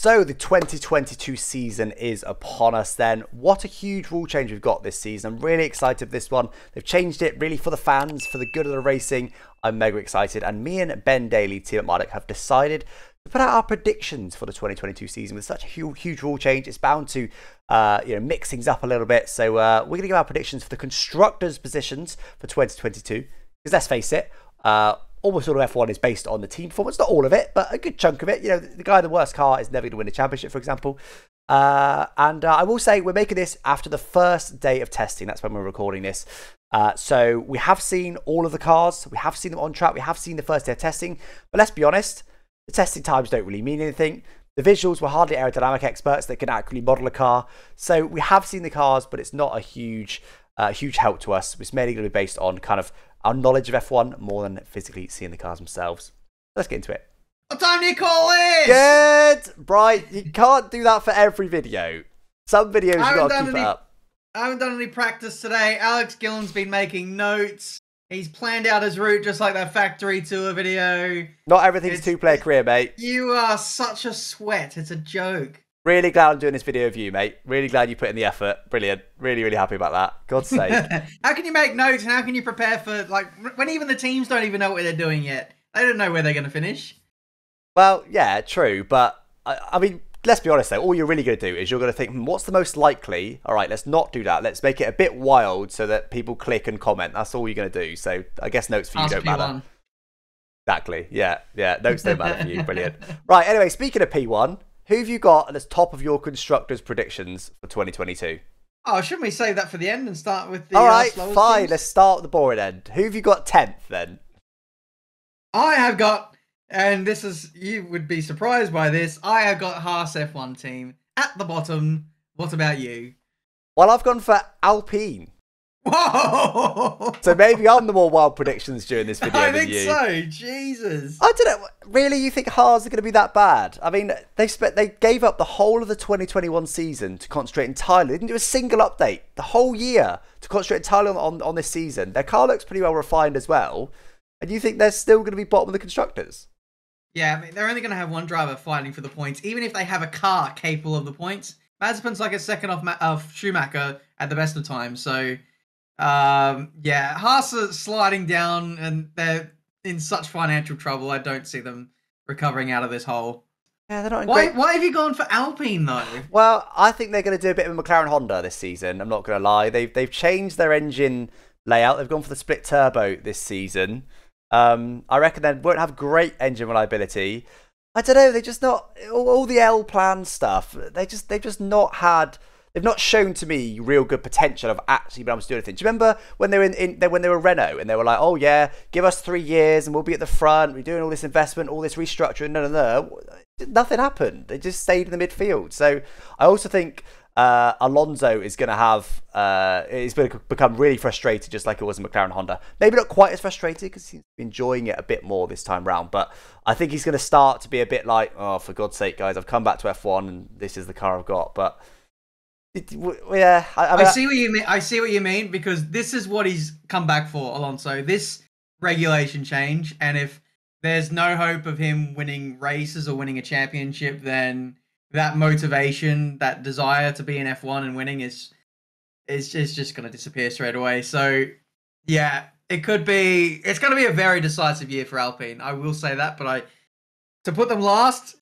So the 2022 season is upon us then. What a huge rule change we've got this season. I'm really excited for this one. They've changed it really for the fans, for the good of the racing. I'm mega excited. And me and Ben Daly, Tiametmarduk, have decided to put out our predictions for the 2022 season. With such a huge rule change, it's bound to mix things up a little bit. So we're going to give our predictions for the constructors' positions for 2022. Because let's face it, almost all of F1 is based on the team performance. Not all of it, but a good chunk of it. You know, the guy in the worst car is never going to win a championship, for example. I will say we're making this after the first day of testing. That's when we're recording this. So we have seen all of the cars. We have seen them on track. We have seen the first day of testing. But let's be honest, the testing times don't really mean anything. The visuals were hardly aerodynamic experts that can actually model a car. So we have seen the cars, but it's not a huge help to us. It's mainly going to be based on kind of our knowledge of F1 more than physically seeing the cars themselves. Let's get into it. What time do you call it? Good! Bright, you can't do that for every video. Some videos you got to keep it up. I haven't done any practice today. Alex Gillen's been making notes. He's planned out his route just like that factory tour video. Not everything's two-player career, mate. You are such a sweat. It's a joke. Really glad I'm doing this video of you, mate. Really glad you put in the effort. Brilliant. Really happy about that. God's sake. How can you make notes and how can you prepare for, like, when even the teams don't even know what they're doing yet? They don't know where they're going to finish. Well, yeah, true. But, I mean, let's be honest, though. All you're really going to do is you're going to think, what's the most likely? All right, let's not do that. Let's make it a bit wild so that people click and comment. That's all you're going to do. So I guess notes for you don't matter. Exactly. Yeah. Notes don't matter for you. Brilliant. Right, anyway, speaking of P1... who have you got at the top of your constructors' predictions for 2022? Oh, shouldn't we save that for the end and start with the All right, fine. teams? Let's start at the boring end. Who have you got 10th then? I have got, and this is, you would be surprised by this, I have got Haas F1 team at the bottom. What about you? Well, I've gone for Alpine. Whoa! So maybe I'm the more wild predictions during this video I than think you. so. Jesus. I don't know. Really, you think Haas are going to be that bad? I mean, they gave up the whole of the 2021 season to concentrate entirely. They didn't do a single update the whole year to concentrate entirely on this season. Their car looks pretty well refined as well. And you think they're still going to be bottom of the constructors? Yeah, I mean, they're only going to have one driver fighting for the points, even if they have a car capable of the points. Mazepin's like a second off Schumacher at the best of times, so... yeah, Haas are sliding down and they're in such financial trouble. I don't see them recovering out of this hole. Yeah, they're not in Why have you gone for Alpine though? Well, I think they're going to do a bit of a McLaren Honda this season. I'm not going to lie. They've changed their engine layout. They've gone for the split turbo this season. I reckon they won't have great engine reliability. I don't know. They just not all the L plan stuff. They've just not had. They've not shown to me real good potential of actually being able to do anything. Do you remember when they were when they were Renault and they were like, oh yeah, give us 3 years and we'll be at the front. We're doing all this investment, all this restructuring. No. Nothing happened. They just stayed in the midfield. So I also think Alonso is going to have, he's going to become really frustrated just like it was in McLaren Honda. Maybe not quite as frustrated because he's enjoying it a bit more this time round. But I think he's going to start to be a bit like, oh, for God's sake, guys, I've come back to F1 and this is the car I've got. But... yeah, I see what you mean. I see what you mean because this is what he's come back for, Alonso. This regulation change, and if there's no hope of him winning races or winning a championship, then that motivation, that desire to be in F1 and winning is just going to disappear straight away. So, yeah, it's going to be a very decisive year for Alpine. I will say that, but to put them last.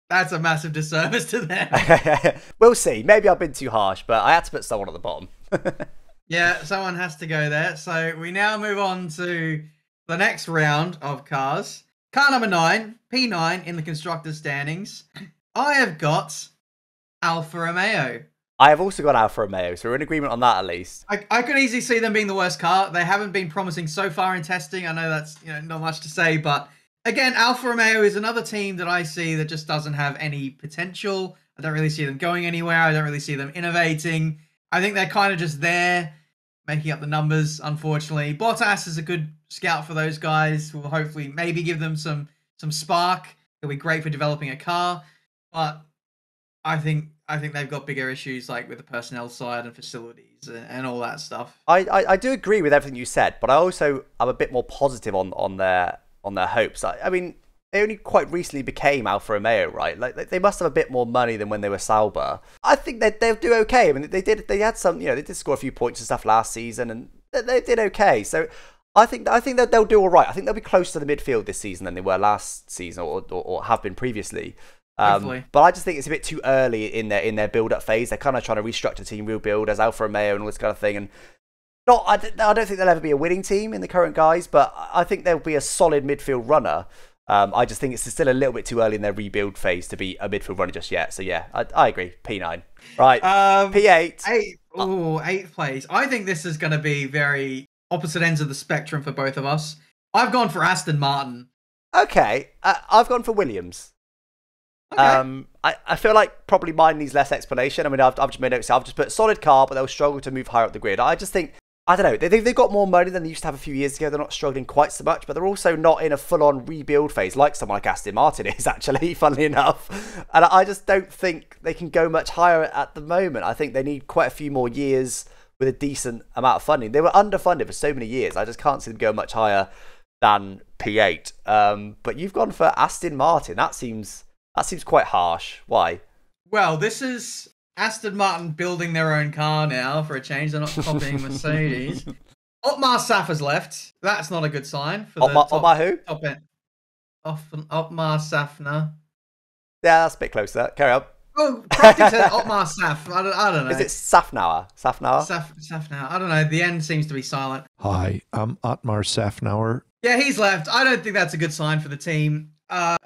That's a massive disservice to them. We'll see. Maybe I've been too harsh, but I had to put someone at the bottom. Yeah, someone has to go there. So we now move on to the next round of cars. Car number 9, P9 in the constructors standings. I have got Alfa Romeo. I have also got Alfa Romeo, so we're in agreement on that at least. I could easily see them being the worst car. They haven't been promising so far in testing. I know that's not much to say, but... again, Alfa Romeo is another team that I see that just doesn't have any potential. I don't really see them going anywhere. I don't really see them innovating. I think they're kind of just there, making up the numbers, unfortunately. Bottas is a good scout for those guys. Will hopefully maybe give them some spark. It'll be great for developing a car. But I think they've got bigger issues like with the personnel side and facilities and all that stuff. I do agree with everything you said, but I'm a bit more positive on their hopes. I mean, they only quite recently became Alfa Romeo, right? Like they must have a bit more money than when they were Sauber. I think they'll do okay. I mean, they had some, they did score a few points and stuff last season, and they did okay. So I think that they'll do all right. I think they'll be closer to the midfield this season than they were last season or have been previously. But I just think it's a bit too early in their build-up phase. They're kind of trying to restructure the team, rebuild as Alfa Romeo and all this kind of thing. And I don't think they'll ever be a winning team in the current guys, but I think they'll be a solid midfield runner. I just think it's still a little bit too early in their rebuild phase to be a midfield runner just yet. So yeah, I agree. P9. Right. P8. Eighth place. I think this is going to be very opposite ends of the spectrum for both of us. I've gone for Aston Martin. Okay. I've gone for Williams. Okay. I feel like probably mine needs less explanation. I mean, I've just made notes. I've just put solid car, but they'll struggle to move higher up the grid. I just think, I don't know, they've got more money than they used to have a few years ago. They're not struggling quite so much, but they're also not in a full-on rebuild phase like someone like Aston Martin is, actually, funnily enough. And I just don't think they can go much higher at the moment. I think they need quite a few more years with a decent amount of funding. They were underfunded for so many years. I just can't see them go much higher than P8. But you've gone for Aston Martin. That seems quite harsh. Why? Well, this is Aston Martin building their own car now for a change. They're not copying Mercedes. Otmar Safna's left. That's not a good sign for Otmar who? Top end. Otmar Safna. Yeah, that's a bit closer. Carry on. Oh, Crafty said Otmar Saf. I don't know. Is it Safnauer? Safnauer. I don't know. The end seems to be silent. Hi, I'm Otmar Safnauer. Yeah, he's left. I don't think that's a good sign for the team.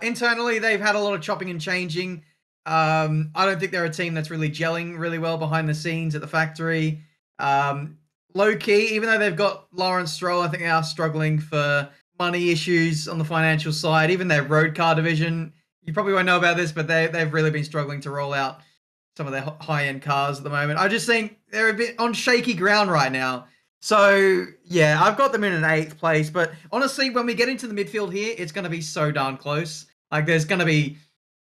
Internally, they've had a lot of chopping and changing. I don't think they're a team that's really gelling really well behind the scenes at the factory. Low key, even though they've got Lawrence Stroll, I think they are struggling for money issues on the financial side. Even their road car division, you probably won't know about this, but they've really been struggling to roll out some of their high-end cars at the moment. I just think they're a bit on shaky ground right now. So, yeah, I've got them in an 8th place. But honestly, when we get into the midfield here, it's going to be so darn close. Like, there's going to be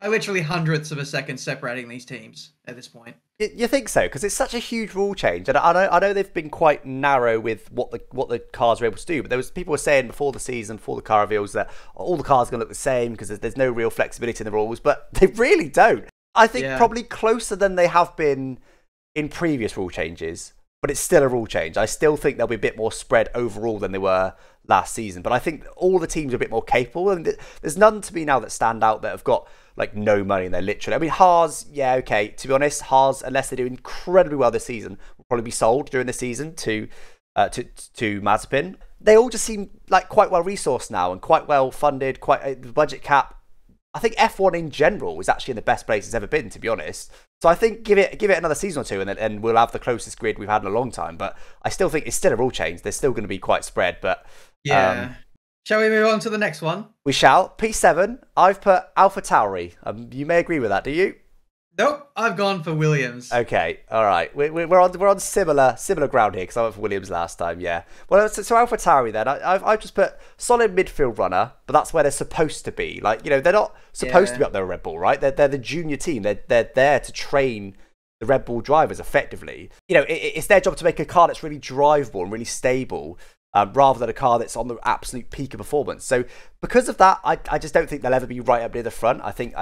literally hundredths of a second separating these teams at this point. You think so? Because it's such a huge rule change, and I know they've been quite narrow with what the cars are able to do. But there was people were saying before the season, before the car reveals, that all the cars are going to look the same because there's no real flexibility in the rules. But they really don't. I think probably closer than they have been in previous rule changes. But it's still a rule change. I still think they'll be a bit more spread overall than they were last season. But I think all the teams are a bit more capable. And there's none to me now that stand out that have got like no money in there, literally. I mean, Haas, yeah, okay. To be honest, Haas, unless they do incredibly well this season, will probably be sold during the season to Mazepin. They all just seem like quite well resourced now and quite well funded, quite a budget cap. I think F1 in general is actually in the best place it's ever been, to be honest. So I think give it another season or two, and we'll have the closest grid we've had in a long time. But I still think it's still a rule change. They're still going to be quite spread. But yeah. Shall we move on to the next one? We shall. P7. I've put AlphaTauri. You may agree with that. Do you? Nope. I've gone for Williams. Okay. All right. We're on similar ground here because I went for Williams last time. Yeah. Well, so AlphaTauri then. I've just put solid midfield runner, but that's where they're supposed to be. Like, they're not supposed to be up there with Red Bull, right? They're the junior team. They're there to train the Red Bull drivers effectively. It's their job to make a car that's really drivable and really stable. Rather than a car that's on the absolute peak of performance. So because of that, I just don't think they'll ever be right up near the front. I think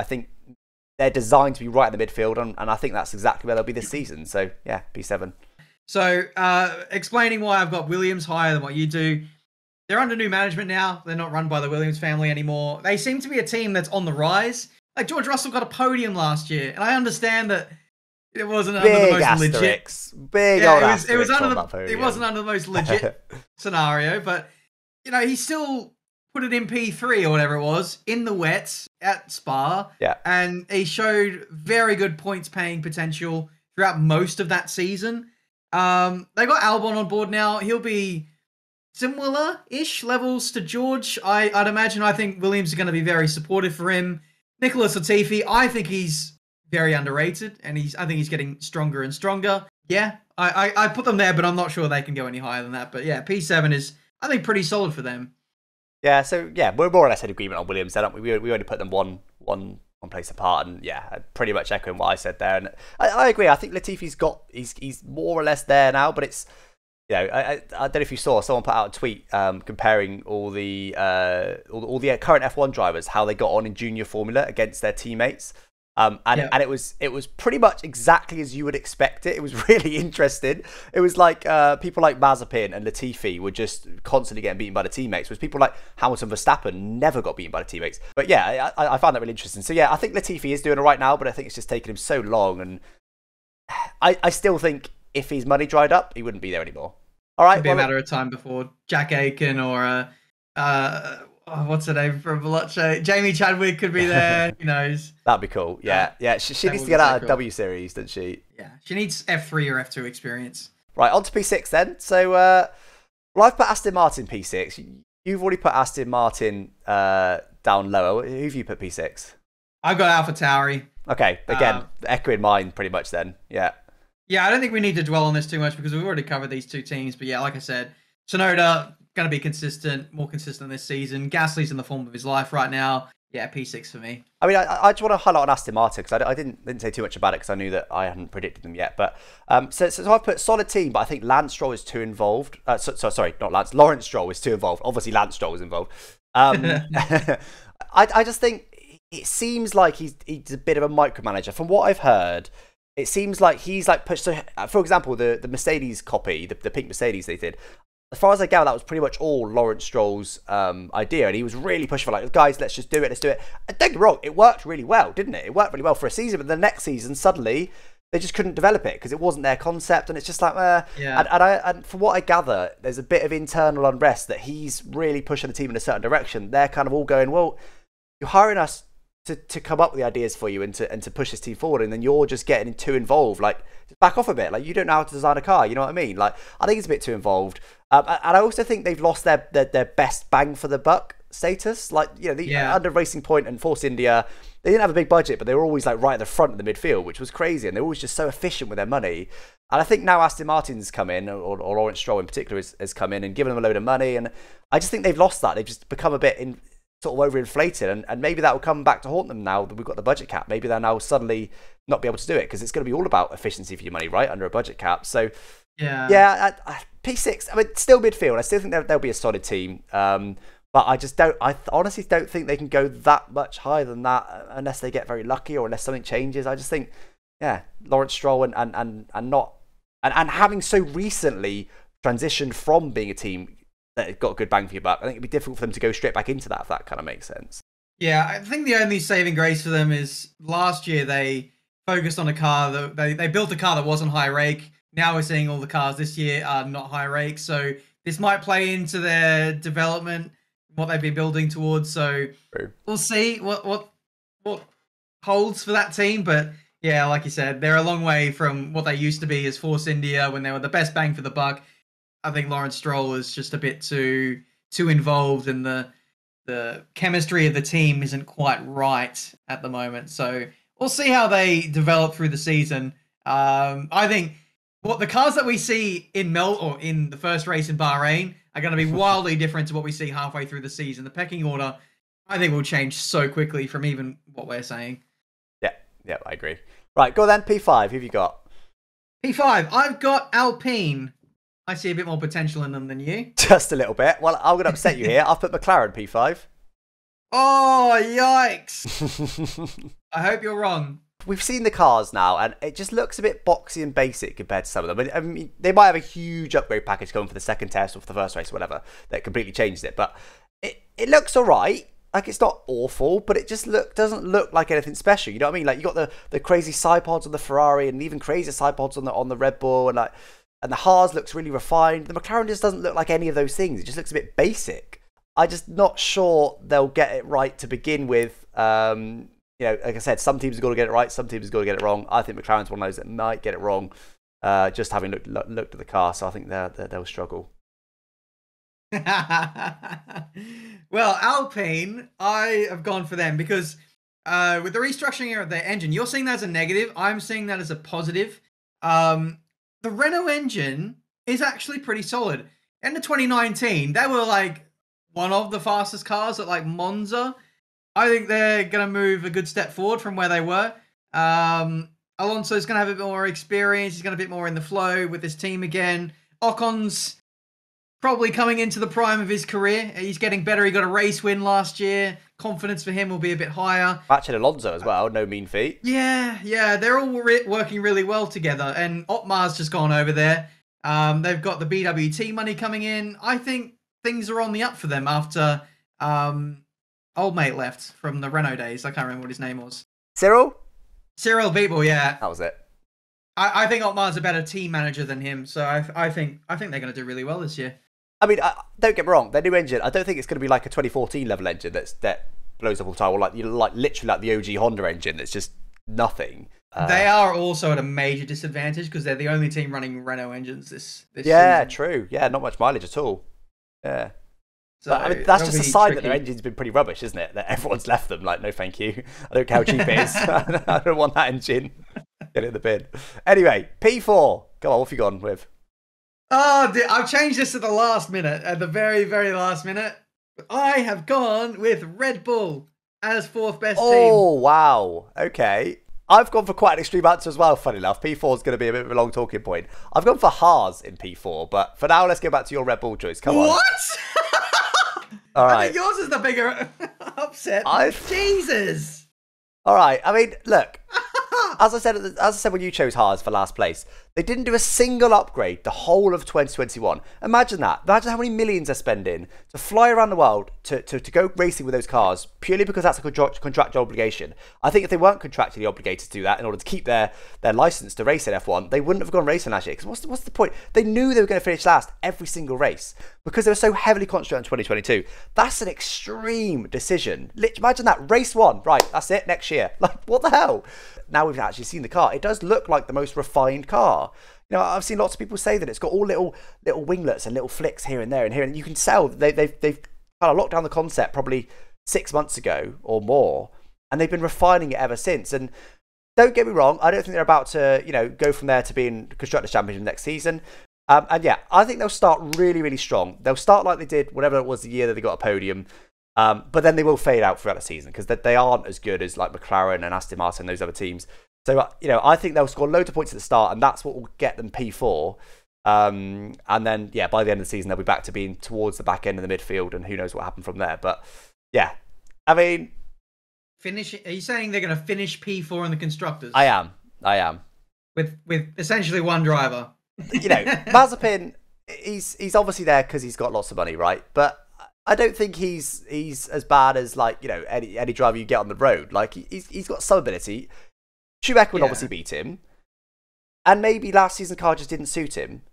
they're designed to be right in the midfield, and I think that's exactly where they'll be this season. So yeah, P7. So explaining why I've got Williams higher than what you do. They're under new management now. They're not run by the Williams family anymore. They seem to be a team that's on the rise. Like George Russell got a podium last year, and I understand that it wasn't under the most legit. It wasn't under the most legit scenario, but he still put it in P3 or whatever it was in the wet at Spa. Yeah. And he showed very good points paying potential throughout most of that season. They got Albon on board now. He'll be similar-ish levels to George. I'd imagine. I think Williams are going to be very supportive for him. Nicholas Latifi, I think he's very underrated, and I think he's getting stronger and stronger. Yeah, I put them there, but I'm not sure they can go any higher than that. But yeah, P7 is, I think, pretty solid for them. Yeah, so yeah, we're more or less in agreement on Williams, don't we? We only put them one place apart, and yeah, pretty much echoing what I said there. And I agree. I think Latifi's he's more or less there now, but it's I don't know if you saw, someone put out a tweet comparing all the current F1 drivers, how they got on in junior formula against their teammates. And it was pretty much exactly as you would expect it. It was really interesting. It was like people like Mazepin and Latifi were just constantly getting beaten by the teammates, whereas people like Hamilton, Verstappen never got beaten by the teammates. But yeah, I found that really interesting. So yeah, I think Latifi is doing it right now, but I think it's just taken him so long, and I still think if his money dried up, he wouldn't be there anymore. All right, It'd be a matter of time before Jack Aiken or what's her name from Veloce? Jamie Chadwick could be there. Who knows? That'd be cool. Yeah. She needs to get out of W Series, doesn't she? Yeah, she needs F3 or F2 experience. Right, on to P6 then. So, I've put Aston Martin P6. You've already put Aston Martin down lower. Who have you put P6? I've got AlphaTauri. Okay, again, echoing mine pretty much then. Yeah. Yeah, I don't think we need to dwell on this too much because we've already covered these two teams. But yeah, like I said, Tsunoda going to be consistent, more consistent this season. Gasly's in the form of his life right now. Yeah, P6 for me. I mean, I just want to highlight on Aston Martin because I didn't say too much about it because I knew that I hadn't predicted them yet. But so I've put solid team, but I think Lance Stroll is too involved. Sorry, not Lance. Lawrence Stroll is too involved. Obviously, Lance Stroll is involved. I just think it seems like he's a bit of a micromanager. From what I've heard, it seems like he's like pushed. So, for example, the Mercedes copy, the pink Mercedes they did. As far as I gather, that was pretty much all Lawrence Stroll's idea, and he was really pushing for like, guys, let's just do it, let's do it. And don't get me wrong, it worked really well, didn't it? It worked really well for a season, but the next season, suddenly, they just couldn't develop it because it wasn't their concept, and it's just like, yeah. And from what I gather, there's a bit of internal unrest that he's really pushing the team in a certain direction. They're kind of all going, well, you're hiring us to come up with the ideas for you and to push this team forward, and then you're just getting too involved. Like, just back off a bit. Like, you don't know how to design a car. You know what I mean? Like, I think it's a bit too involved. And I also think they've lost their best bang for the buck status. Like, under Racing Point and Force India, they didn't have a big budget, but they were always like right at the front of the midfield, which was crazy, and they were always just so efficient with their money. And I think now Aston Martin's come in, or Lawrence Stroll in particular has come in and given them a load of money, and I just think they've lost that. They've just become a bit sort of overinflated, and maybe that will come back to haunt them now that we've got the budget cap. Maybe they'll now suddenly not be able to do it because it's going to be all about efficiency for your money, right, under a budget cap. So P6, I mean, still midfield. I still think they'll be a solid team, but I honestly don't think they can go that much higher than that unless they get very lucky or unless something changes. I just think, Lawrence Stroll and having so recently transitioned from being a team that got a good bang for your buck, I think it'd be difficult for them to go straight back into that, if that kind of makes sense. Yeah, I think the only saving grace for them is last year they focused on a car that they built a car that wasn't high rake. Now we're seeing all the cars this year are not high rake, so this might play into their development, what they've been building towards. So We'll see what holds for that team. But yeah, like you said, they're a long way from what they used to be as Force India when they were the best bang for the buck. I think Lawrence Stroll is just a bit too involved, and the chemistry of the team isn't quite right at the moment. So we'll see how they develop through the season. I think what the cars that we see in in the first race in Bahrain are going to be wildly different to what we see halfway through the season. The pecking order, I think, will change so quickly from even what we're saying. Yeah, I agree. Right, go then. P5. Who have you got? P5. I've got Alpine. I see a bit more potential in them than you. Just a little bit. Well, I'm going to upset you here. I've put McLaren P5. Oh, yikes. I hope you're wrong. We've seen the cars now, and it just looks a bit boxy and basic compared to some of them. I mean, they might have a huge upgrade package coming for the second test or for the first race or whatever that completely changes it. But it looks all right. Like, it's not awful, but it just doesn't look like anything special. You know what I mean? Like, you got the crazy side pods on the Ferrari and even crazier side pods on the Red Bull, and the Haas looks really refined. The McLaren just doesn't look like any of those things. It just looks a bit basic. I'm just not sure they'll get it right to begin with. Like I said, some teams have got to get it right, some teams have got to get it wrong. I think McLaren's one of those that might get it wrong, just having looked at the car. So I think they'll struggle. Well, Alpine, I have gone for them because with the restructuring of their engine, you're seeing that as a negative. I'm seeing that as a positive. The Renault engine is actually pretty solid. In the 2019, they were like one of the fastest cars at like Monza. I think they're going to move a good step forward from where they were. Alonso's going to have a bit more experience. He's going to be a bit more in the flow with his team again. Ocon's probably coming into the prime of his career. He's getting better. He got a race win last year. Confidence for him will be a bit higher. Matching Alonso as well, no mean feat. Yeah, they're all working really well together. And Otmar's just gone over there. They've got the BWT money coming in. I think things are on the up for them after old mate left from the Renault days. I can't remember what his name was. Cyril Beetle, yeah. That was it. I think Otmar's a better team manager than him, so I think they're going to do really well this year. I mean, don't get me wrong. Their new engine, I don't think it's going to be like a 2014 level engine that blows up all the time, or like literally like the OG Honda engine that's just nothing. They are also at a major disadvantage because they're the only team running Renault engines this yeah, season. true. Yeah, not much mileage at all. Yeah. So but, I mean, that's just a sign tricky. that their engine's been pretty rubbish, isn't it? That everyone's left them like, no thank you. I don't care how cheap it is. I don't want that engine. Get it in the bin. Anyway, P4. Come on, what have you gone with? Oh, I've changed this at the last minute, at the very, very last minute. I have gone with Red Bull as fourth best team. Oh, wow. Okay. I've gone for quite an extreme answer as well, funny enough. P4 is going to be a bit of a long talking point. I've gone for Haas in P4, but for now, let's go back to your Red Bull choice. Come on. What? All right. I think yours is the bigger upset. Jesus. All right. I mean, look. As I said when you chose Haas for last place, they didn't do a single upgrade the whole of 2021. Imagine that. Imagine how many millions they're spending to fly around the world to go racing with those cars purely because that's a contractual obligation. I think if they weren't contractually obligated to do that in order to keep their license to race in F1, they wouldn't have gone racing last year. Because what's the point? They knew they were going to finish last every single race because they were so heavily concentrated on 2022. That's an extreme decision. Imagine that. Race one. Right, that's it. Next year. Like, what the hell? Now we've actually seen the car. It does look like the most refined car. You know, I've seen lots of people say that it's got all little winglets and little flicks here and there and here, and you can tell they've kind of locked down the concept probably 6 months ago or more, and they've been refining it ever since. And don't get me wrong, I don't think they're about to go from there to being Constructors Championship next season. And yeah, I think they'll start really, really strong. They'll start like they did whatever it was the year that they got a podium. But then they will fade out throughout the season because they aren't as good as like McLaren and Aston Martin and those other teams. So, I think they'll score loads of points at the start, and that's what will get them P4. And then, yeah, by the end of the season, they'll be back to being towards the back end of the midfield, and who knows what happened from there. But, yeah, I mean... Are you saying they're going to finish P4 in the Constructors? I am. With essentially one driver. Mazepin, he's obviously there because he's got lots of money, right? But... I don't think he's as bad as any driver you get on the road. Like he's got some ability. Schumacher would obviously beat him, and maybe last season's car just didn't suit him,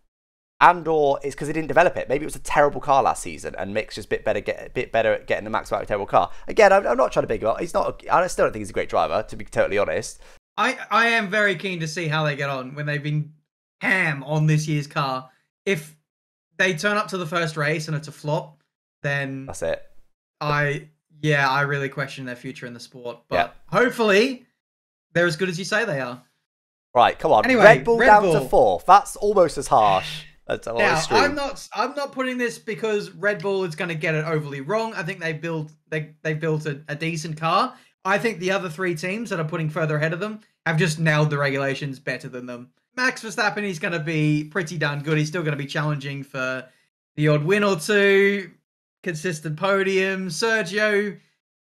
or it's because he didn't develop it. Maybe it was a terrible car last season, and Mick's just a bit better at getting the max out of a terrible car. Again, I'm not trying to big him up. He's not. I still don't think he's a great driver, to be totally honest. I am very keen to see how they get on when they've been ham on this year's car. If they turn up to the first race and it's a flop, then that's it. I really question their future in the sport. But hopefully they're as good as you say they are. Right, come on. Anyway, Red Bull down to 4th. That's almost as harsh. Now, I'm not putting this because Red Bull is going to get it overly wrong. I think they built a decent car. I think the other 3 teams that are putting further ahead of them have just nailed the regulations better than them. Max Verstappen, he's going to be pretty darn good. He's still going to be challenging for the odd win or two. Consistent podium. Sergio,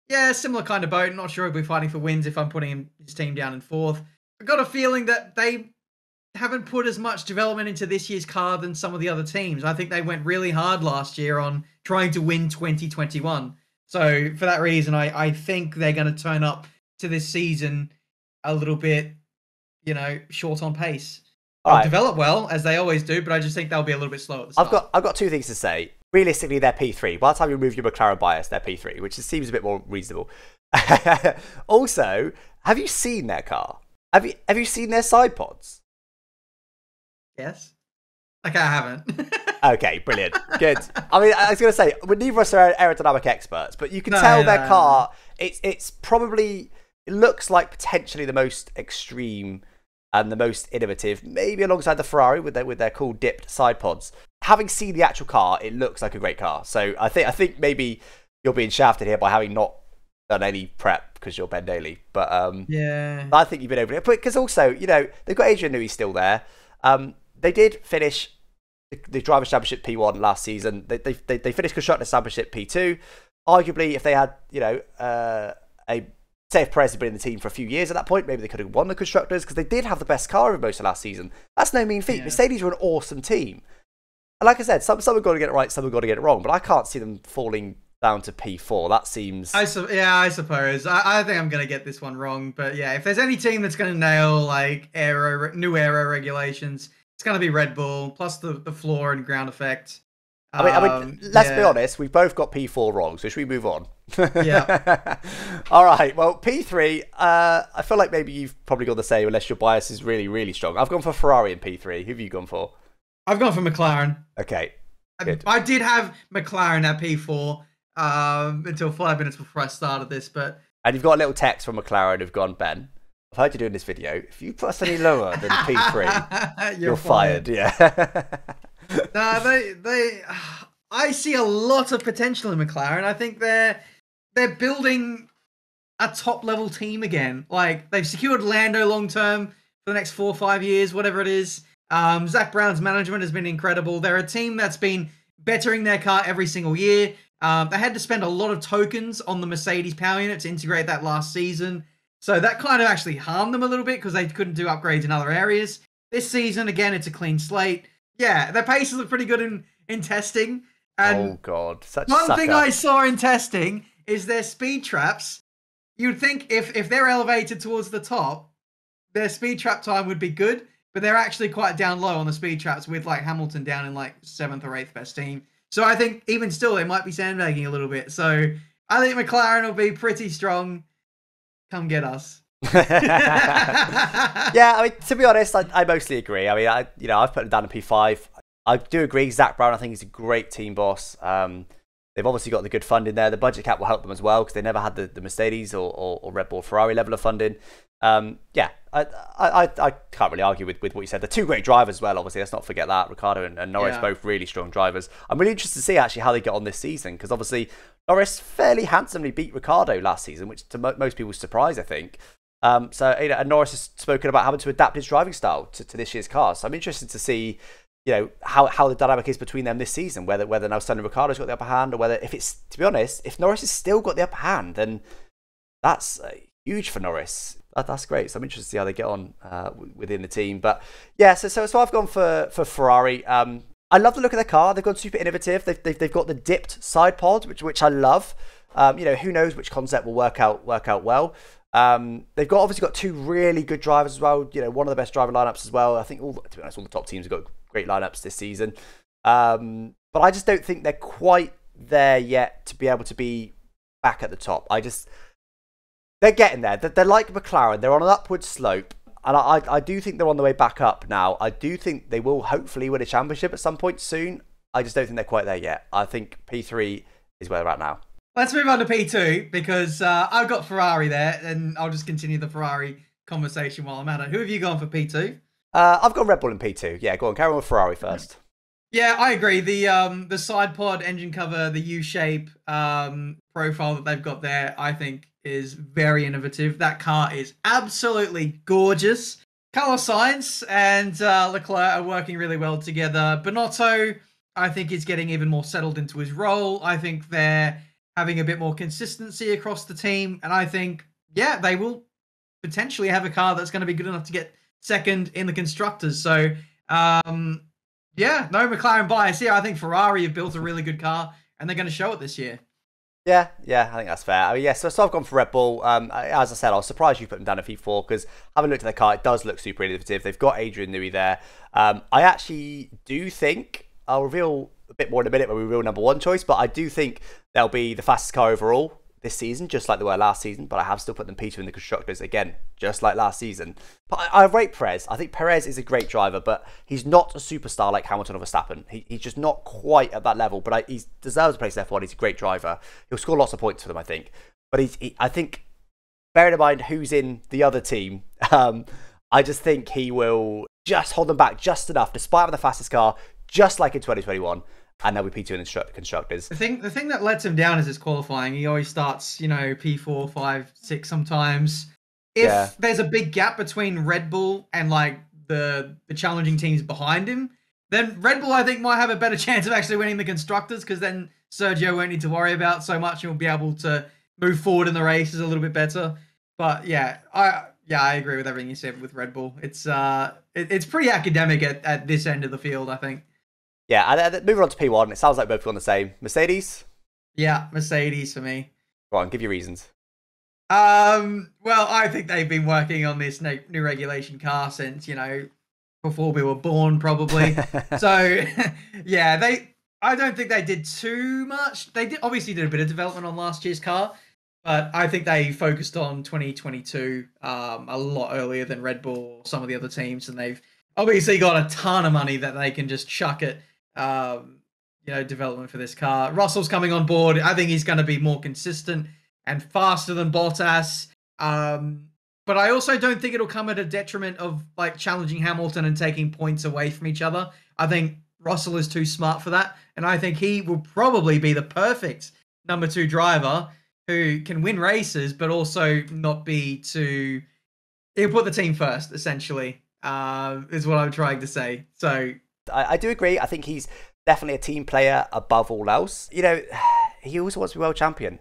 yeah, similar kind of boat. Not sure he'll be fighting for wins if I'm putting his team down in 4th. I've got a feeling that they haven't put as much development into this year's car than some of the other teams. I think they went really hard last year on trying to win 2021. So for that reason, I think they're going to turn up to this season a little bit, short on pace. They'll develop well, as they always do, but I just think they'll be a little bit slow at the start. I've got 2 things to say. Realistically, they're P3. By the time you remove your McLaren bias, they're P3, which seems a bit more reasonable. Also, have you seen their car? Have you seen their side pods? Yes. Okay, I haven't. Okay, brilliant. Good. I mean, I was going to say, neither of us are aerodynamic experts, but you can tell their car, it's probably, it looks like potentially the most extreme and the most innovative, maybe alongside the Ferrari with their cool dipped side pods. Having seen the actual car, it looks like a great car. So I think maybe you're being shafted here by having not done any prep because you're Ben Daly. But yeah, I think you've been over it. Because also, they've got Adrian Newey still there. They did finish the Drivers' Championship P1 last season. They finished Constructors' Championship P2. Arguably, if they had, say if Perez had been in the team for a few years at that point, maybe they could have won the Constructors, because they did have the best car of most of last season. That's no mean feat. Yeah. Mercedes were an awesome team. And like I said, some have got to get it right, some have got to get it wrong, but I can't see them falling down to P4. That seems... I suppose. I think I'm going to get this one wrong, but yeah, if there's any team that's going to nail like new aero regulations, it's going to be Red Bull, plus the floor and ground effect. I mean, let's be honest, we've both got P4 wrong, so should we move on? Yeah. All right, well, P3, I feel like maybe you've probably got the same, unless your bias is really, really strong. I've gone for Ferrari in P3. Who have you gone for? I've gone for McLaren. Okay. I did have McLaren at P4 until 5 minutes before I started this, but... And you've got a little text from McLaren who've gone, Ben, I've heard you doing this video. If you put us any lower than P3, you're fired. Yeah. No, I see a lot of potential in McLaren. I think they're building a top level team again. Like, they've secured Lando long term for the next 4 or 5 years, whatever it is. Zach Brown's management has been incredible. They're a team that's been bettering their car every single year. They had to spend a lot of tokens on the Mercedes power unit to integrate that last season. So that kind of actually harmed them a little bit because they couldn't do upgrades in other areas. This season, again, it's a clean slate. Yeah, their paces are pretty good in testing. And oh, God. One thing I saw in testing is their speed traps. You'd think if they're elevated towards the top, their speed trap time would be good, but they're actually quite down low on the speed traps with like Hamilton down in like 7th or 8th best team. So I think even still, they might be sandbagging a little bit. So I think McLaren will be pretty strong. Come get us. Yeah, I mean, to be honest, I mostly agree. I mean, I've put them down in P5. I do agree. Zach Brown, I think, is a great team boss. They've obviously got the good funding there. The budget cap will help them as well because they never had the Mercedes or Red Bull Ferrari level of funding. Yeah, I can't really argue with what you said. They're two great drivers as well, obviously. Let's not forget that. Ricardo and Norris, both really strong drivers. I'm really interested to see actually how they get on this season because obviously Norris fairly handsomely beat Ricardo last season, which to most people's surprise, I think. And Norris has spoken about having to adapt his driving style to this year's car. So I'm interested to see, how the dynamic is between them this season, whether now suddenly Ricardo's got the upper hand or whether, to be honest, if Norris has still got the upper hand, then that's huge for Norris. That's great. So I'm interested to see how they get on within the team. But yeah, so I've gone for Ferrari. I love the look of their car. They've gone super innovative. They've got the dipped side pod, which I love. Who knows which concept will work out well. They've obviously got two really good drivers as well. One of the best driver lineups as well. I think to be honest, all the top teams have got great lineups this season. But I just don't think they're quite there yet to be able to be back at the top. They're getting there. They're like McLaren. They're on an upward slope. And I do think they're on the way back up now. I do think they will hopefully win a championship at some point soon. I just don't think they're quite there yet. I think P3 is where they're at now. Let's move on to P2 because I've got Ferrari there, and I'll just continue the Ferrari conversation while I'm at it. Who have you gone for P2? I've got Red Bull in P2. Yeah, go on, carry on with Ferrari first. Yeah, I agree. The side pod, engine cover, the U-shape profile that they've got there, I think is very innovative. That car is absolutely gorgeous. Carlos Sainz and Leclerc are working really well together. Binotto, I think, is getting even more settled into his role. I think they're having a bit more consistency across the team. And I think, yeah, they will potentially have a car that's going to be good enough to get second in the Constructors. So, yeah, no McLaren bias here. I think Ferrari have built a really good car and they're going to show it this year. Yeah, I think that's fair. I mean, so I've gone for Red Bull. As I said, I was surprised you put them down at P4 because having looked at their car, it does look super innovative. They've got Adrian Newey there. I actually do think, I'll reveal a bit more in a minute when we reveal number one choice, but I do think they'll be the fastest car overall this season, just like they were last season, but I have still put them P2 in the Constructors, again, just like last season. But I rate Perez. I think Perez is a great driver, but he's not a superstar like Hamilton or Verstappen. He's just not quite at that level, but he deserves a place in F1. He's a great driver. He'll score lots of points for them, I think. But I think, bearing in mind who's in the other team, I just think he will just hold them back just enough, despite having the fastest car, just like in 2021. And they'll be P2 in the Constructors. The thing that lets him down is his qualifying. He always starts, P4, 5, 6 sometimes. If there's a big gap between Red Bull and like the challenging teams behind him, Then Red Bull, I think, might have a better chance of actually winning the constructors, because then Sergio won't need to worry about so much. He'll be able to move forward in the races a little bit better. But yeah, I agree with everything you said with Red Bull. It's pretty academic at this end of the field, I think. Yeah, and moving on to P1, it sounds like both are on the same. Mercedes? Yeah, Mercedes for me. Go on, give your reasons. Well, I think they've been working on this new regulation car since, before we were born, probably. So, yeah, I don't think they did too much. They obviously did a bit of development on last year's car, but I think they focused on 2022 a lot earlier than Red Bull or some of the other teams, and they've obviously got a ton of money that they can just chuck at development for this car. Russell's coming on board. I think he's going to be more consistent and faster than Bottas. But I also don't think it'll come at a detriment of like challenging Hamilton and taking points away from each other. I think Russell is too smart for that, and I think he will probably be the perfect number 2 driver who can win races, but also not be too... He'll put the team first, essentially, is what I'm trying to say. So I do agree. I think he's definitely a team player above all else. He also wants to be world champion.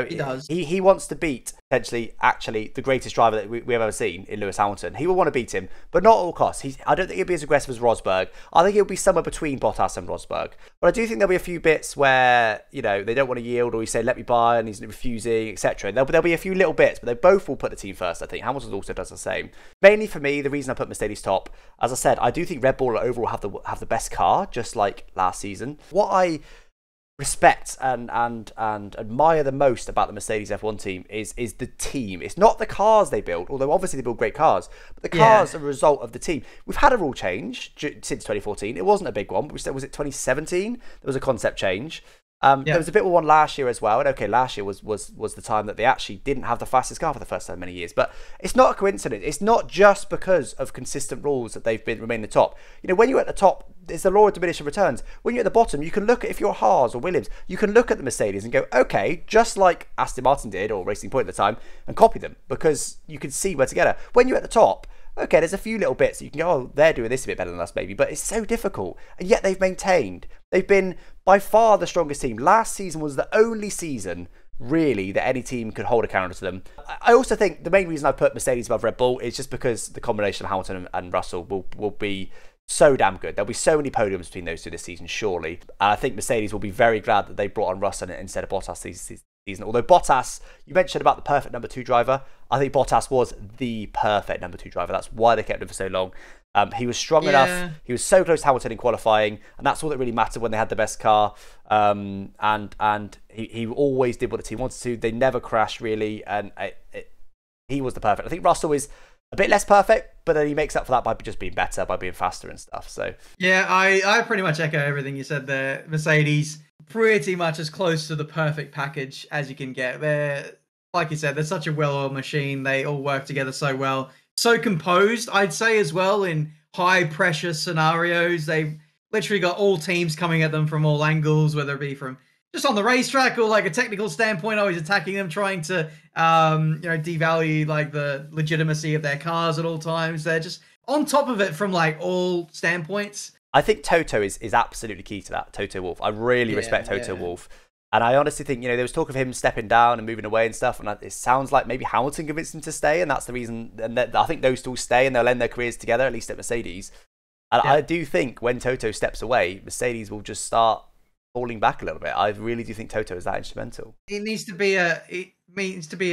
He does. He wants to beat, potentially, actually, the greatest driver that we've ever seen in Lewis Hamilton. He will want to beat him, but not at all costs. I don't think he'll be as aggressive as Rosberg. I think he'll be somewhere between Bottas and Rosberg. But I do think there'll be a few bits where, they don't want to yield, or he say, let me by, and he's refusing, etc. There'll be a few little bits, but they both will put the team first, I think. Hamilton also does the same. Mainly for me, the reason I put Mercedes top, as I said, I do think Red Bull overall have the best car, just like last season. What I respect and admire the most about the Mercedes F1 team is the team. It's not the cars they build, although obviously they build great cars, but the cars are a result of the team. We've had a rule change since 2014. It wasn't a big one, but was it 2017? There was a concept change. There was a bit of one last year as well, and okay, last year was the time that they actually didn't have the fastest car for the first time in many years. But it's not a coincidence. It's not just because of consistent rules that they've remained the top. When you're at the top, it's the law of diminishing returns. When you're at the bottom, you can look at, if you're Haas or Williams, you can look at the Mercedes and go, okay, just like Aston Martin did, or Racing Point at the time, and copy them, because you can see where to get her. When you're at the top, okay, there's a few little bits that you can go, oh, they're doing this a bit better than us, maybe, but it's so difficult. And yet they've maintained. They've been by far the strongest team. Last season was the only season, really, that any team could hold a counter to them. I also think the main reason I put Mercedes above Red Bull is just because the combination of Hamilton and Russell will be so damn good. There'll be so many podiums between those two this season, surely. And I think Mercedes will be very glad that they brought on Russell instead of Bottas this season. Although Bottas, you mentioned about the perfect number 2 driver. I think Bottas was the perfect number 2 driver. That's why they kept him for so long. He was strong enough. He was so close to Hamilton in qualifying, and that's all that really mattered when they had the best car. And he always did what the team wanted to. They never crashed, really, and he was the perfect. I think Russell is a bit less perfect, but then he makes up for that by just being better, by being faster and stuff. So yeah, I pretty much echo everything you said there. Mercedes, pretty much as close to the perfect package as you can get. They're, like you said, they're such a well-oiled machine. They all work together so well. So composed, I'd say, as well, in high-pressure scenarios. They've literally got all teams coming at them from all angles, whether it be from just on the racetrack or like a technical standpoint, always attacking them, trying to devalue like the legitimacy of their cars at all times. They're just on top of it from like all standpoints. I think Toto is absolutely key to that, Toto Wolff. I really respect Toto Wolff. And I honestly think, there was talk of him stepping down and moving away and stuff, and it sounds like maybe Hamilton convinced him to stay, and that's the reason. And I think those two will stay, and they'll end their careers together, at least at Mercedes. And I do think when Toto steps away, Mercedes will just start falling back a little bit. I really do think Toto is that instrumental. It needs to be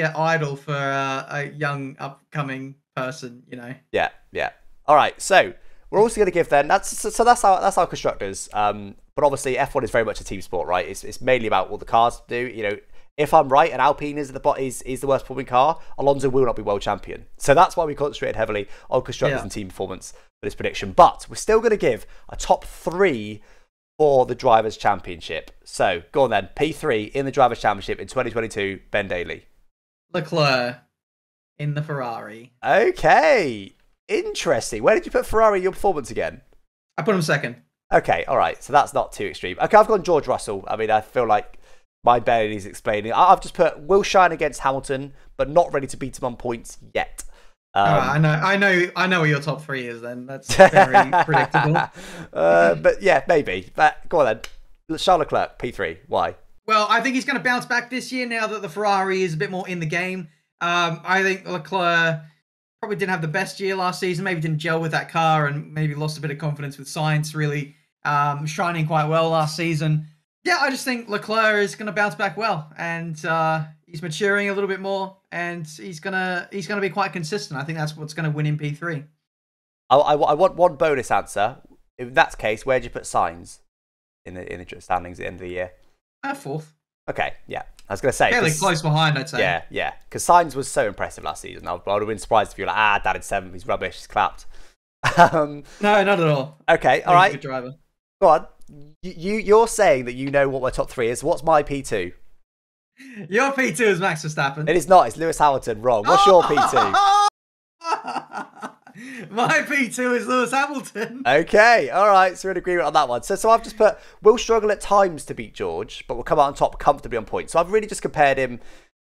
an idol for a young upcoming person, Yeah. All right, so we're also going to give then that's our constructors. But obviously F1 is very much a team sport, right? It's mainly about what the cars do. If I'm right and Alpine is the worst performing car, Alonso will not be world champion. So that's why we concentrated heavily on constructors and team performance for this prediction. But we're still going to give a top 3 for the Drivers' Championship. So go on then, P3 in the Drivers' Championship in 2022, Ben Daly. Leclerc in the Ferrari. Okay, interesting. Where did you put Ferrari in your performance again? I put him second. Okay, all right. So that's not too extreme. Okay, I've gone George Russell. I mean, I feel like my Bailey's explaining. I've just put will shine against Hamilton, but not ready to beat him on points yet. I know what your top 3 is. Then that's very predictable. But yeah, maybe. But go on then. Charles Leclerc, P3. Why? Well, I think he's going to bounce back this year now that the Ferrari is a bit more in the game. I think Leclerc probably didn't have the best year last season. Maybe didn't gel with that car and maybe lost a bit of confidence with Sainz really shining quite well last season. Yeah, I just think Leclerc is going to bounce back well, and he's maturing a little bit more, and he's gonna be quite consistent. I think that's what's going to win in P3. I want one bonus answer. If that's the case, where do you put Sainz in the standings at the end of the year? 4th. Okay, yeah. I was going to say... Fairly close behind, I'd say. Yeah. Because Sainz was so impressive last season. I would have been surprised if you were like, Dad in 7th, he's rubbish, he's clapped. No, not at all. Okay, all right. Good driver. Go on. You're saying that you know what my top 3 is. What's my P2? Your P2 is Max Verstappen. It is not. It's Lewis Hamilton. Wrong. What's your P2? My P2 is Lewis Hamilton. Okay, all right. So we're in agreement on that one. So I've just put, will struggle at times to beat George, but will come out on top comfortably on points. So I've really just compared him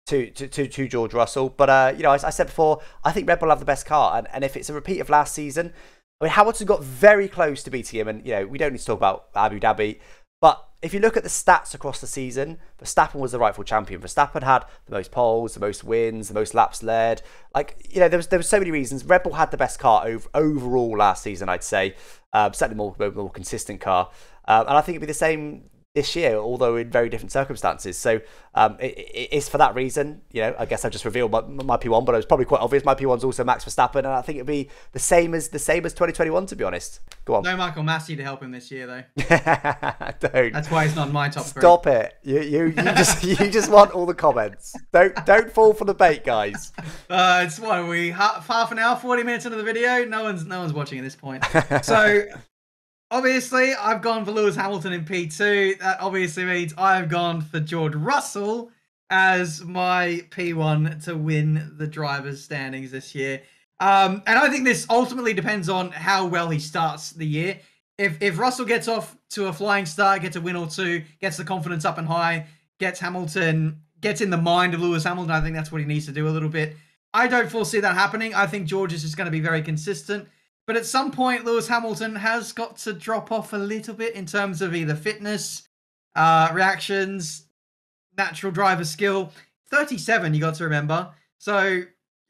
to George Russell. But, I said before, I think Red Bull have the best car. And if it's a repeat of last season, I mean, Hamilton got very close to beating him. And, we don't need to talk about Abu Dhabi. But if you look at the stats across the season, Verstappen was the rightful champion. Verstappen had the most poles, the most wins, the most laps led. There was so many reasons. Red Bull had the best car overall last season, I'd say. Certainly more consistent car. And I think it'd be the same this year, although in very different circumstances. So it's for that reason. I guess I just revealed my P1, but it was probably quite obvious. My P1's also Max Verstappen, and I think it'd be the same as 2021, to be honest. Go on. No Michael Massey to help him this year, though. Don't. That's why he's not in my top 3. Stop it! You just want all the comments. Don't fall for the bait, guys. It's what are we half an hour, 40 minutes into the video. No one's watching at this point. So. Obviously, I've gone for Lewis Hamilton in P2. That obviously means I've gone for George Russell as my P1 to win the drivers' standings this year. And I think this ultimately depends on how well he starts the year. If Russell gets off to a flying start, gets a win or two, gets the confidence up and high, gets in the mind of Lewis Hamilton, I think that's what he needs to do a little bit. I don't foresee that happening. I think George is just going to be very consistent. But at some point, Lewis Hamilton has got to drop off a little bit in terms of either fitness, reactions, natural driver skill. 37, you got to remember. So,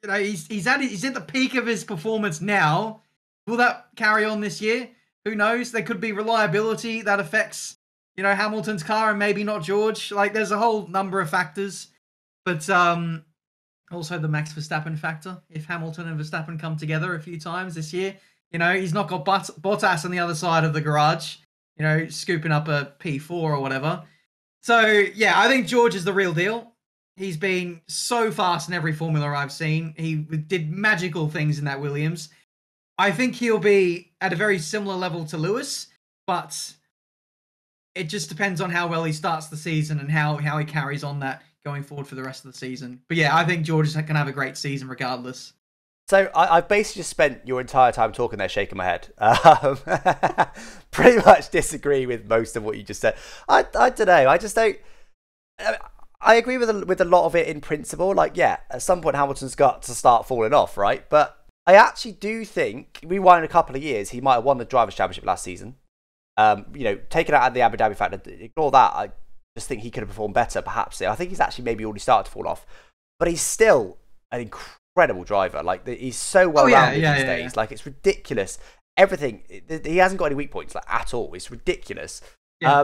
he's at the peak of his performance now. Will that carry on this year? Who knows? There could be reliability that affects, Hamilton's car and maybe not George. There's a whole number of factors. But also the Max Verstappen factor. If Hamilton and Verstappen come together a few times this year, he's not got Bottas on the other side of the garage, scooping up a P4 or whatever. So, yeah, I think George is the real deal. He's been so fast in every Formula I've seen. He did magical things in that Williams. I think he'll be at a very similar level to Lewis, but it just depends on how well he starts the season and how he carries on that going forward for the rest of the season. But yeah, I think George is going to have a great season regardless. So I've basically just spent your entire time talking there shaking my head. Pretty much disagree with most of what you just said. I don't know. I just don't... I agree with a lot of it in principle. At some point Hamilton's got to start falling off, right? But I actually do think, rewind a couple of years, he might have won the Drivers' Championship last season. Taking out the Abu Dhabi factor, ignore that. I just think he could have performed better, perhaps. I think he's actually maybe already started to fall off. But he's still an incredible driver. He's so well-rounded these days. Yeah. It's ridiculous. Everything. He hasn't got any weak points, at all. It's ridiculous. Yeah.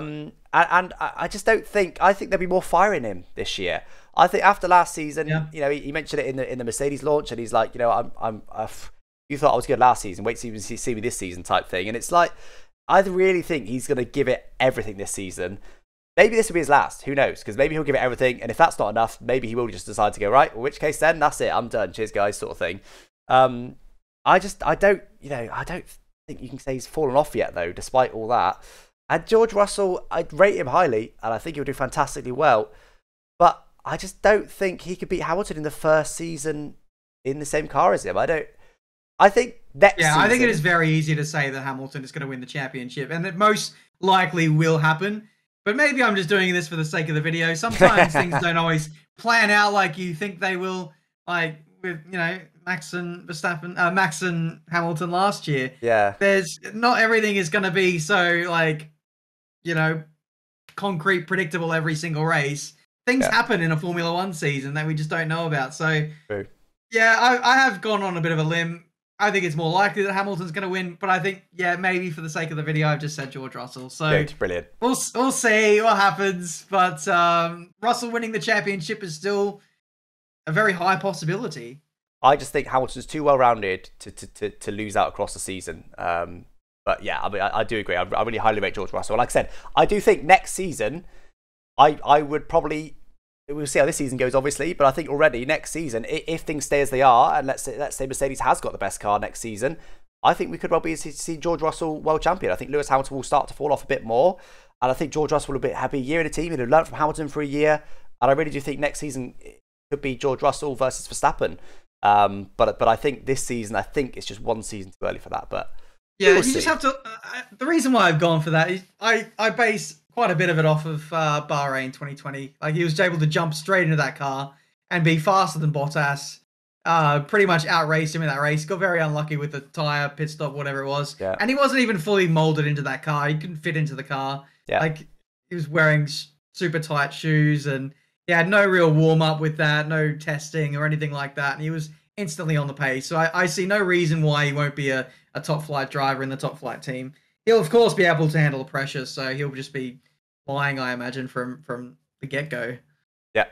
And I just don't think... I think there'll be more fire in him this year. I think after last season, he mentioned it in the Mercedes launch, and he's like, you thought I was good last season. Wait till you see me this season type thing. And it's like, I really think he's going to give it everything this season. Maybe this will be his last. Who knows? Because maybe he'll give it everything, and if that's not enough, maybe he will just decide to go, right, well, in which case then, that's it. I'm done. Cheers, guys, sort of thing. I don't think you can say he's fallen off yet, though, despite all that. And George Russell, I'd rate him highly, and I think he'll do fantastically well. But I just don't think he could beat Hamilton in the first season in the same car as him. I think next season... I think it is very easy to say that Hamilton is going to win the championship, and it most likely will happen. But maybe I'm just doing this for the sake of the video. Sometimes things don't always plan out like you think they will. With Max and Verstappen, Max and Hamilton last year. Yeah. There's not everything is going to be so like, concrete, predictable every single race. Things happen in a Formula One season that we just don't know about. So, True. yeah, I have gone on a bit of a limb. I think it's more likely that Hamilton's going to win, but I think, maybe for the sake of the video, I've just said George Russell. So Good, brilliant. We'll see what happens, but Russell winning the championship is still a very high possibility. I just think Hamilton's too well-rounded to lose out across the season. But yeah, I mean, I do agree. I really highly rate George Russell. Like I said, I do think next season, I would probably... We'll see how this season goes, obviously, but I think already next season, if things stay as they are, and let's say Mercedes has got the best car next season, I think we could well be see George Russell world champion. I think Lewis Hamilton will start to fall off a bit more, and I think George Russell will have a year in the team. He'll have learned from Hamilton for a year, and I really do think next season it could be George Russell versus Verstappen. But I think this season, I think it's just one season too early for that. But yeah, you just have to. The reason why I've gone for that is I base quite a bit of it off of Bahrain 2020. Like, he was able to jump straight into that car and be faster than Bottas. Pretty much outraced him in that race. Got very unlucky with the tyre pit stop, whatever it was. Yeah. And he wasn't even fully molded into that car. He couldn't fit into the car. Yeah. Like, he was wearing super tight shoes, and he had no real warm up with that, no testing or anything like that. And he was instantly on the pace. So I see no reason why he won't be a top flight driver in the top flight team. He'll of course be able to handle the pressure, so he'll just be flying, I imagine, from the get-go. Yeah,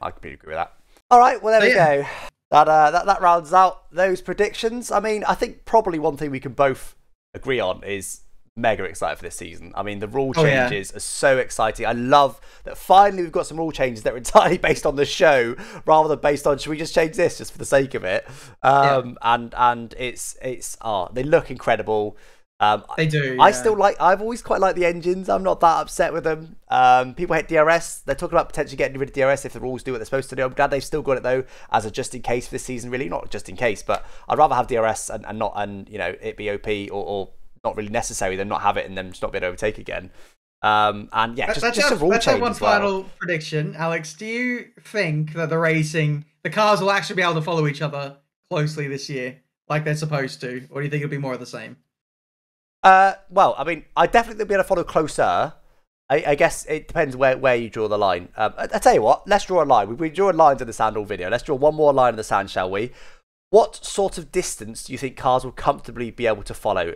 I completely agree with that. All right, well, there we go. That rounds out those predictions. I mean, I think probably one thing we can both agree on is mega excited for this season. I mean, the rule changes are so exciting. I love that finally we've got some rule changes that are entirely based on the show rather than based on, should we just change this just for the sake of it? And it's they look incredible. They do. I've always quite liked the engines. I'm not that upset with them. People hate DRS. They're talking about potentially getting rid of DRS if the rules do what they're supposed to do. I'm glad they've still got it though as a just in case for this season. Really, not just in case, but I'd rather have DRS and it be OP or not really necessary than not have it and then just not be able to overtake again. Just a rule change. One final prediction, Alex. Do you think that the cars will actually be able to follow each other closely this year, like they're supposed to, or do you think it'll be more of the same? Well, I mean, I definitely will be able to follow closer. I guess it depends where you draw the line. I tell you what, let's draw a line. We drew lines in the sand all video. Let's draw one more line in the sand, shall we? What sort of distance do you think cars will comfortably be able to follow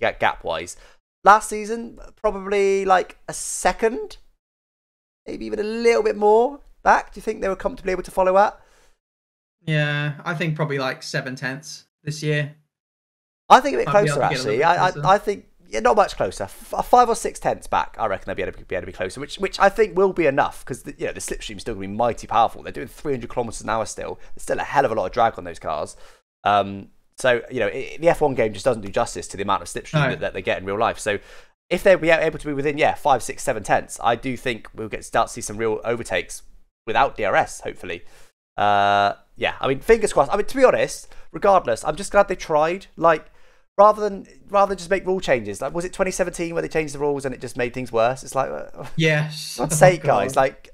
gap-wise? Last season, probably like a second, maybe even a little bit more back. Do you think they were comfortably able to follow at? Yeah, I think probably like 7/10 this year. I think a bit closer, actually. I think not much closer. 5 or 6 tenths back, I reckon they'll be able to be closer, which I think will be enough because the slipstream's still going to be mighty powerful. They're doing 300 kilometers an hour still. There's still a hell of a lot of drag on those cars. So the F1 game just doesn't do justice to the amount of slipstream that they get in real life. So if they'll be able to be within 5, 6, 7 tenths, I do think we'll start to see some real overtakes without DRS. Hopefully. I mean, fingers crossed. I mean, to be honest, regardless, I'm just glad they tried. Like, rather than just make rule changes. Like, was it 2017 where they changed the rules and it just made things worse? It's like, yes. For God's sake, guys. Like,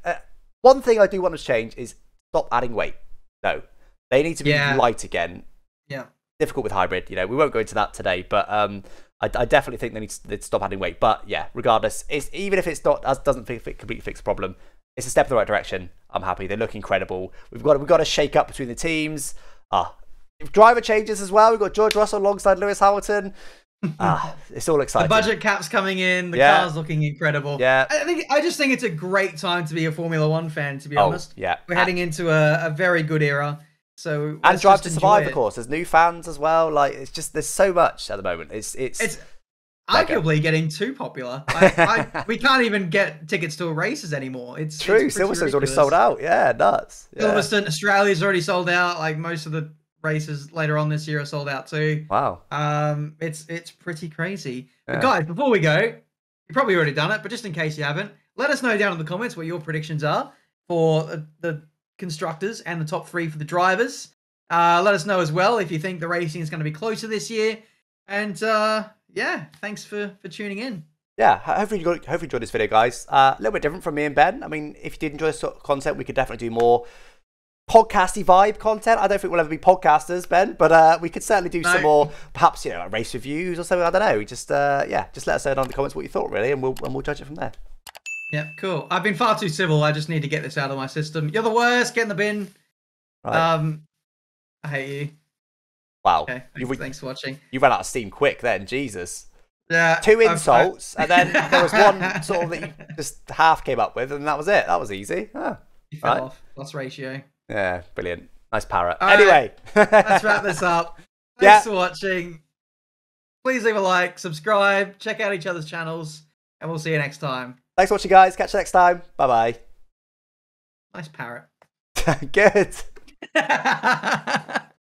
one thing I do want to change is stop adding weight. No, they need to be light again. Yeah, difficult with hybrid. We won't go into that today, but I definitely think they need to stop adding weight. But yeah, regardless, even if it's not doesn't completely fix the problem, it's a step in the right direction. I'm happy. They look incredible. We've got a shake up between the teams. Driver changes as well. We've got George Russell alongside Lewis Hamilton. It's all exciting. The budget cap's coming in. The car's looking incredible. Yeah. I just think it's a great time to be a Formula One fan, to be honest. Yeah. We're heading into a very good era. So and Drive to Survive, of course. There's new fans as well. Like, it's just, there's so much at the moment. It's arguably getting too popular. We can't even get tickets to races anymore. It's true. Silverstone's already sold out. Yeah, nuts. Yeah. Silverstone, Australia's already sold out. Like, most of the races later on this year are sold out too. Wow. It's pretty crazy. But guys, before we go, you've probably already done it, but just in case you haven't, let us know down in the comments what your predictions are for the constructors and the top 3 for the drivers. Let us know as well if you think the racing is going to be closer this year. And thanks for tuning in. Yeah, hopefully you enjoyed this video, guys. A little bit different from me and Ben. I mean, if you did enjoy this sort of content, we could definitely do more podcasty vibe content. I don't think we'll ever be podcasters, Ben, but we could certainly do some more, perhaps, you know, like race reviews or something. I don't know. Just yeah, just let us know down in the comments what you thought, really, and we'll judge it from there. Yeah, cool. I've been far too civil. I just need to get this out of my system. You're the worst. Get in the bin. Right. I hate you. Wow. Okay, thanks for watching. You ran out of steam quick then, Jesus. Yeah. 2 insults, and then there was one sort of that you just half came up with, and that was it. That was easy. Oh, you fell off. Lost ratio. Yeah, brilliant. Nice parrot. All anyway. Right, let's wrap this up. Thanks for watching. Please leave a like, subscribe, check out each other's channels, and we'll see you next time. Thanks for watching, guys. Catch you next time. Bye-bye. Nice parrot. Good.